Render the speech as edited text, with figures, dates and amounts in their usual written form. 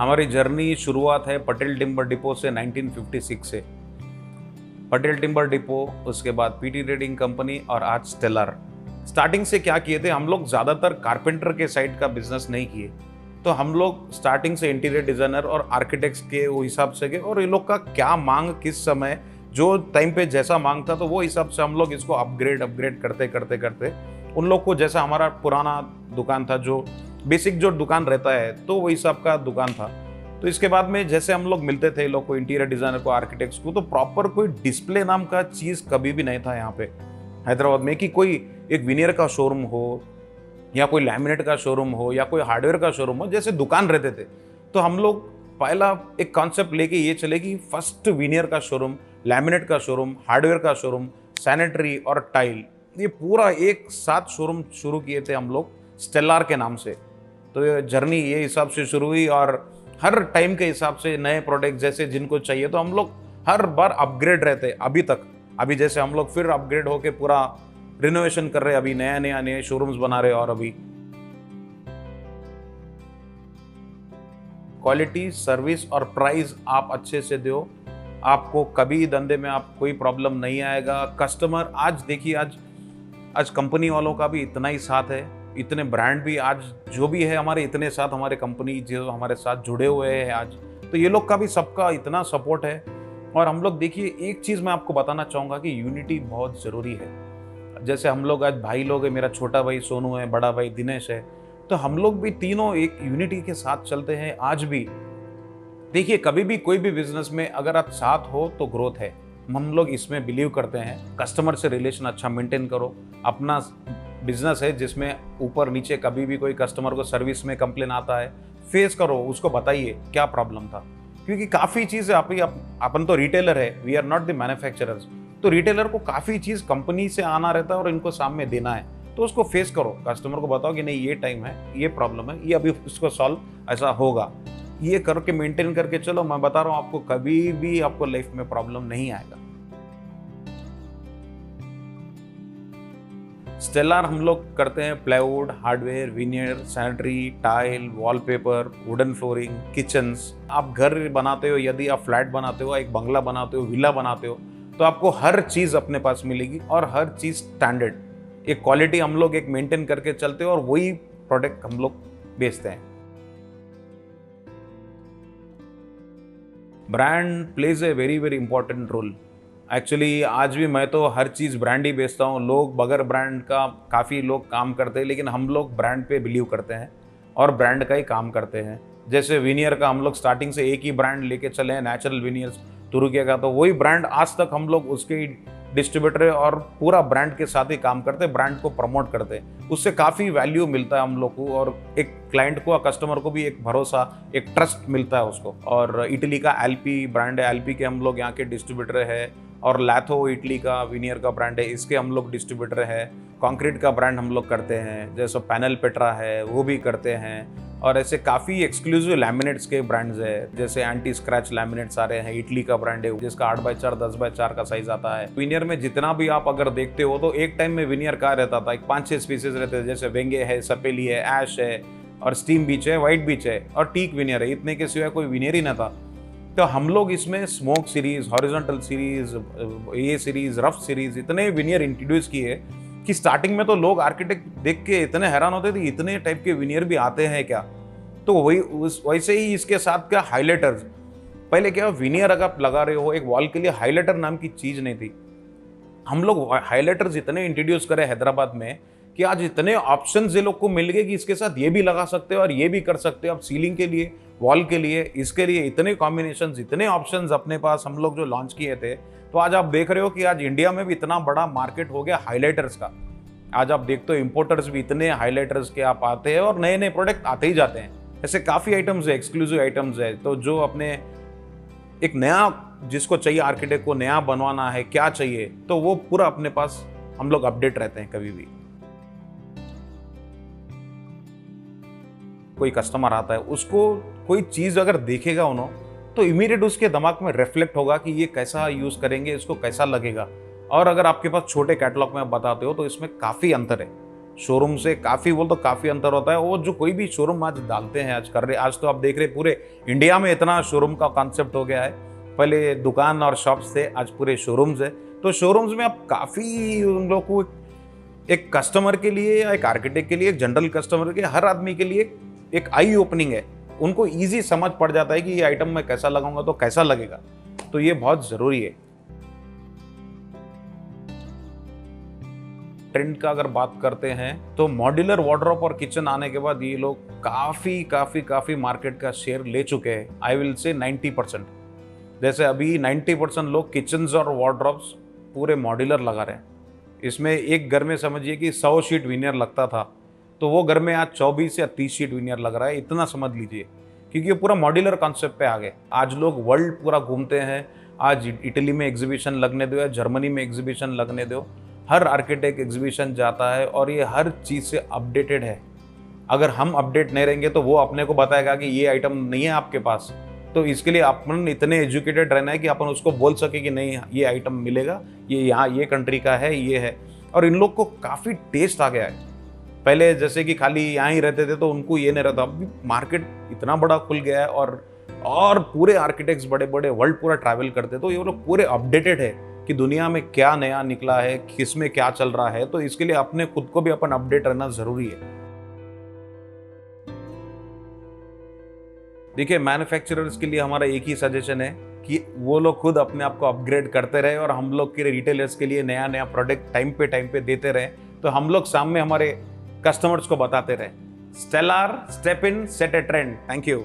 हमारी जर्नी शुरुआत है पटेल टिम्बर डिपो से 1956 से। पटेल टिम्बर डिपो, उसके बाद पीटी ट्रेडिंग कंपनी और आज स्टेलर। स्टार्टिंग से क्या किए थे, हम लोग ज़्यादातर कारपेंटर के साइड का बिजनेस नहीं किए, तो हम लोग स्टार्टिंग से इंटीरियर डिज़ाइनर और आर्किटेक्ट्स के वो हिसाब से गए, और ये लोग का क्या मांग किस समय जो टाइम पे जैसा मांग था, तो वो हिसाब से हम लोग इसको अपग्रेड करते करते करते उन लोग को, जैसा हमारा पुराना दुकान था जो बेसिक जो दुकान रहता है, तो वो हिसाब का दुकान था। तो इसके बाद में जैसे हम लोग मिलते थे लोग को, इंटीरियर डिज़ाइनर को, आर्किटेक्ट्स को, तो प्रॉपर कोई डिस्प्ले नाम का चीज़ कभी भी नहीं था यहाँ पे हैदराबाद में कि कोई एक विनियर का शोरूम हो या कोई लैमिनेट का शोरूम हो या कोई हार्डवेयर का शोरूम हो, जैसे दुकान रहते थे। तो हम लोग पहला एक कॉन्सेप्ट लेके ये चले कि फर्स्ट विनियर का शोरूम, लैमिनेट का शोरूम, हार्डवेयर का शोरूम, सैनिटरी और टाइल, ये पूरा एक साथ शोरूम शुरू किए थे हम लोग स्टेलार के नाम से। तो ये जर्नी ये हिसाब से शुरू हुई, और हर टाइम के हिसाब से नए प्रोडक्ट जैसे जिनको चाहिए, तो हम लोग हर बार अपग्रेड रहते अभी तक। अभी जैसे हम लोग फिर अपग्रेड होके पूरा रिनोवेशन कर रहे हैं, अभी नए शोरूम्स बना रहे हैं, और अभी क्वालिटी, सर्विस और प्राइस आप अच्छे से दो, आपको कभी धंधे में आप कोई प्रॉब्लम नहीं आएगा। कस्टमर आज देखिए, आज कंपनी वालों का भी इतना ही साथ है, इतने ब्रांड भी आज जो भी है हमारे इतने साथ, हमारे कंपनी जो हमारे साथ जुड़े हुए हैं आज, तो ये लोग का भी सबका इतना सपोर्ट है। और हम लोग देखिए, एक चीज़ मैं आपको बताना चाहूँगा कि यूनिटी बहुत ज़रूरी है। जैसे हम लोग आज भाई लोग हैं, मेरा छोटा भाई सोनू है, बड़ा भाई दिनेश है, तो हम लोग भी तीनों एक यूनिटी के साथ चलते हैं आज भी। देखिए, कभी भी कोई भी बिजनेस में अगर आप साथ हो तो ग्रोथ है। हम लोग इसमें बिलीव करते हैं, कस्टमर से रिलेशन अच्छा मेंटेन करो। अपना बिजनेस है जिसमें ऊपर नीचे कभी भी कोई कस्टमर को सर्विस में कंप्लेन आता है, फेस करो, उसको बताइए क्या प्रॉब्लम था, क्योंकि काफ़ी चीज़ अपन तो रिटेलर है, we are not the manufacturers, तो रिटेलर को काफ़ी चीज़ कंपनी से आना रहता है और इनको सामने देना है, तो उसको फेस करो, कस्टमर को बताओ कि नहीं ये टाइम है, ये प्रॉब्लम है, ये अभी इसको सॉल्व ऐसा होगा, ये करके मेंटेन करके चलो। मैं बता रहा हूँ आपको, कभी भी आपको लाइफ में प्रॉब्लम नहीं आएगा। स्टेलार हम लोग करते हैं plywood, hardware, veneer, sanitary, tile, wallpaper, wooden flooring, kitchens. आप घर बनाते हो, यदि आप फ्लैट बनाते हो, एक बंगला बनाते हो, विला बनाते हो, तो आपको हर चीज़ अपने पास मिलेगी, और हर चीज़ स्टैंडर्ड, एक क्वालिटी हम लोग एक मेंटेन करके चलते हो, और वही प्रोडक्ट हम लोग बेचते हैं। Brand plays a very very important role. Actually आज भी मैं तो हर चीज़ ब्रांड ही बेचता हूँ। लोग बगैर ब्रांड का काफ़ी लोग काम करते हैं, लेकिन हम लोग ब्रांड पे बिलीव करते हैं और ब्रांड का ही काम करते हैं। जैसे विनियर का हम लोग स्टार्टिंग से एक ही ब्रांड लेके चले हैं, नेचुरल विनियर्स तुर्की का, तो वही ब्रांड आज तक हम लोग उसके डिस्ट्रीब्यूटर और पूरा ब्रांड के साथ ही काम करते हैं, ब्रांड को प्रमोट करते हैं। उससे काफ़ी वैल्यू मिलता है हम लोग को, और एक क्लाइंट को, कस्टमर को भी एक भरोसा, एक ट्रस्ट मिलता है उसको। और इटली का एलपी ब्रांड है, एलपी के हम लोग यहाँ के डिस्ट्रीब्यूटर है, और लैथो इटली का विनियर का ब्रांड है, इसके हम लोग डिस्ट्रीब्यूटर है। कंक्रीट का ब्रांड हम लोग करते हैं, जैसे पैनल पेट्रा है वो भी करते हैं, और ऐसे काफ़ी एक्सक्लूसिव लैमिनेट्स के ब्रांड्स है, जैसे एंटी स्क्रैच लैमिनेट्स आ रहे हैं, इटली का ब्रांड है जिसका 8x4 10x4 का साइज आता है। विनियर में जितना भी आप अगर देखते हो, तो एक टाइम में विनियर का रहता था, एक 5-6 स्पीसीज रहते थे, जैसे वेंगे है, सपेली है, ऐश है, और स्टीम बीच है, व्हाइट बीच है, और टीक विनियर है। इतने के सिवाय कोई विनियर ही ना था। तो हम लोग इसमें स्मोक सीरीज, हॉरिजॉन्टल सीरीज, ये सीरीज, रफ सीरीज, इतने विनियर इंट्रोड्यूस किए कि स्टार्टिंग में तो लोग आर्किटेक्ट देख के इतने हैरान होते थे, इतने टाइप के विनियर भी आते हैं क्या। तो वैसे ही इसके साथ क्या हाइलाइटर्स, पहले क्या विनियर अगर आप लगा रहे हो, एक वॉल के लिए हाइलाइटर नाम की चीज़ नहीं थी। हम लोग हाइलाइटर्स इतने इंट्रोड्यूस करे हैदराबाद में कि आज इतने ऑप्शंस ये लोग को मिल गए कि इसके साथ ये भी लगा सकते हो और ये भी कर सकते हो आप, सीलिंग के लिए, वॉल के लिए, इसके लिए इतने कॉम्बिनेशंस, इतने ऑप्शंस अपने पास हम लोग जो लॉन्च किए थे। तो आज आप देख रहे हो कि आज इंडिया में भी इतना बड़ा मार्केट हो गया हाइलाइटर्स का। आज आप देखते हो इंपोर्टर्स भी इतने हाइलाइटर्स के आप आते हैं, और नए नए प्रोडक्ट आते ही जाते हैं। ऐसे काफ़ी आइटम्स है, एक्सक्लूसिव आइटम्स है। तो जो अपने एक नया जिसको चाहिए, आर्किटेक्ट को नया बनवाना है, क्या चाहिए, तो वो पूरा अपने पास हम लोग अपडेट रहते हैं कभी भी। कोई कस्टमर आता है, उसको कोई चीज़ अगर देखेगा उन्होंने, तो इमीडिएट उसके दिमाग में रिफ्लेक्ट होगा कि ये कैसा यूज़ करेंगे, इसको कैसा लगेगा। और अगर आपके पास छोटे कैटलॉग में आप बताते हो, तो इसमें काफ़ी अंतर है। शोरूम से काफ़ी, बोल तो काफ़ी अंतर होता है। वो जो कोई भी शोरूम आज डालते हैं, आज कर रहे, आज तो आप देख रहे पूरे इंडिया में इतना शोरूम का कॉन्सेप्ट हो गया है। पहले दुकान और शॉप्स थे, आज पूरे शोरूम्स है। तो शोरूम्स में आप काफ़ी उन लोग को एक कस्टमर के लिए या एक आर्किटेक्ट के लिए, एक जनरल कस्टमर के, हर आदमी के लिए एक आई ओपनिंग है। उनको ईजी समझ पड़ जाता है कि ये आइटम मैं कैसा लगाऊंगा तो कैसा लगेगा। तो ये बहुत ज़रूरी है। ट्रेंड का अगर बात करते हैं तो मॉड्यूलर वार्डरोब और किचन आने के बाद ये लोग काफ़ी काफ़ी काफ़ी मार्केट का शेयर ले चुके हैं। I will say 90%। जैसे अभी 90% लोग किचन्स और वार्डरोब्स पूरे मॉड्यूलर लगा रहे हैं। इसमें एक घर में समझिए कि 100 शीट विनियर लगता था, तो वो घर में आज 24 या 30 शीट विनियर लग रहा है। इतना समझ लीजिए, क्योंकि ये पूरा मॉड्यूलर कॉन्सेप्ट पे आ गए। आज लोग वर्ल्ड पूरा घूमते हैं। आज इटली में एग्जीबिशन लगने दो या जर्मनी में एग्जीबिशन लगने दो, हर आर्किटेक्ट एग्जीबिशन जाता है और ये हर चीज़ से अपडेटेड है। अगर हम अपडेट नहीं रहेंगे तो वो अपने को बताएगा कि ये आइटम नहीं है आपके पास। तो इसके लिए अपन इतने एजुकेटेड रहना है कि अपन उसको बोल सके कि नहीं, ये आइटम मिलेगा, ये यहाँ ये कंट्री का है, ये है। और इन लोग को काफ़ी टेस्ट आ गया है। पहले जैसे कि खाली यहाँ ही रहते थे तो उनको ये नहीं रहता। अभी मार्केट इतना बड़ा खुल गया है और पूरे आर्किटेक्ट्स बड़े बड़े वर्ल्ड पूरा ट्रैवल करते, तो ये लोग पूरे अपडेटेड है कि दुनिया में क्या नया निकला है, किस में क्या चल रहा है। तो इसके लिए अपने खुद को भी अपन अपडेट रहना ज़रूरी है। देखिए, मैन्युफैक्चरर्स के लिए हमारा एक ही सजेशन है कि वो लोग खुद अपने आप को अपग्रेड करते रहे और हम लोग के रिटेलर्स के लिए नया नया प्रोडक्ट टाइम पे देते रहे, तो हम लोग सामने हमारे कस्टमर्स को बताते रहे। Stellar, step in, set a trend. Thank you.